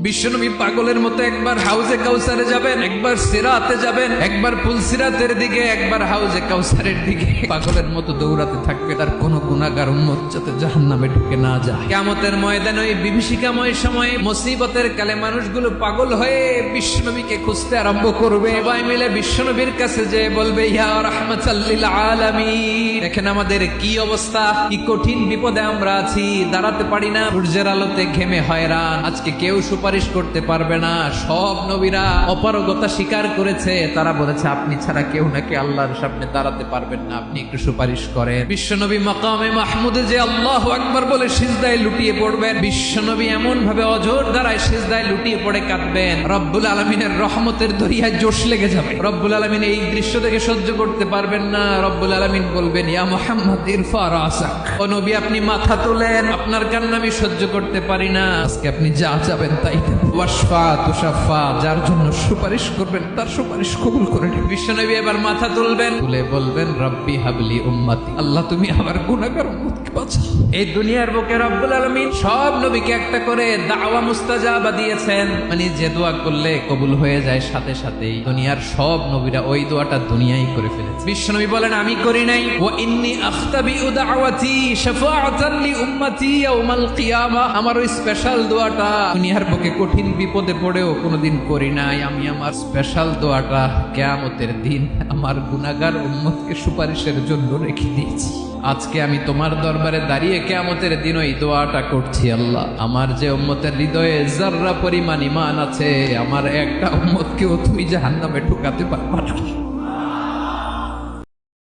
বিশ্বনবী পাগলের মতো একবার হাউজে কাউসারে যাবেন, একবার সিরাতে যাবেন, একবার পুলসিরাতের দিকে, একবার হাউজে কাউসারের দিকে পাগলের মতো দৌড়াতে থাকবে। তার কোন গুনাহগার উম্মত যাতে জাহান্নামে ঢুকে না যায়। কিয়ামতের ময়দানে ওই বিভীষিকাময় সময়ে মুসিবতের কালে মানুষগুলো পাগল হয়ে বিশ্বনবীকে খুঁজতে আরম্ভ করবে। সবাই মিলে বিশ্বনবীর কাছে যে বলবে, ইয়া রাহমাতাল লিল আলামিন, দেখেন আমাদের কি অবস্থা, কি কঠিন বিপদে আমরা আছি, দাঁড়াতে পারি না, সূর্যের আলোতে ঘেমে হয়রান। আজকে কেউ সুপারিশ করতে পারবে না। সব নবীরা অপারগতা স্বীকার করেছে, তারা বলেছে আপনি ছাড়া কেউ নাকি আল্লাহর সামনে দাঁড়াতে পারবেন না, আপনি একটু সুপারিশ করেন। বিশ্বনবী মাকামে মাহমুদে যে আল্লাহু আকবার বলে সিজদায় লুটিয়ে পড়বেন, বিশ্বনবী এমন ভাবে অজর দ্বারায় সিজদায় লুটিয়ে পড়ে কাঁদবেন, রব্বুল আলামিনের রহমতের দরিয়ায় জোশ লেগে যাবে। রব্বুল আলামিন এই দৃশ্য থেকে সহ্য করতে পারবেন না। রব্বুল আলামিন বলবেন, ইয়া মুহাম্মদ ইরফা রাসাক, ও নবী আপনি মাথা তোলেন, আপনার কান্না আমি সহ্য করতে পারি না, আজকে আপনি যা যাবেন তাই ওয়াশফা তুশাফা, যার জন্য সুপারিশ করবেন তার সুপারিশ কবুল করে নিন। বিশ্বনবী এবার মাথা তুলবেন, তুলে বলবেন, রব্বি হাবলি উম্মতি, আল্লাহ তুমি আমার গুনাহগার উম্মতকে বাঁচাও। এই দুনিয়ার বুকে রব্বুল আলামিন সব নবীকে একটা করে দাওয়া মুস্তাজাবা দিয়েছেন, মানে যে দোয়া করলে কবুল হয়ে যায় সাথে সাথেই। দুনিয়ার সব নবীরা ওই দোয়াটা দুনিয়ায় করে ফেলেছে। বিশ্বনবী বলেন, আমি করি নাই। ওয়া ইন্নী আখতাবিউ দাওয়াতি শাফাআতান লি উম্মতি ইয়াউমাল কিয়ামা, আমার ওই স্পেশাল দোয়াটা দুনিয়ার বুকে কঠিন বিপদে পড়েও কোনোদিন করি নাই। আমি আমার স্পেশাল দোয়াটা কিয়ামতের দিন আমার গুনাহগার উম্মতকে সুপারিশের জন্য রেখে দিয়েছি। আজকে আমি তোমার দরবারে দাঁড়িয়ে কিয়ামতের দিন ওই দোয়াটা করছি। আল্লাহ, আমার যে উম্মতের হৃদয়ে যাররা পরিমাণ ঈমান আছে, আমার একটা উম্মতকেও তুই জাহান্নামে ঢুকাতে পারবা না।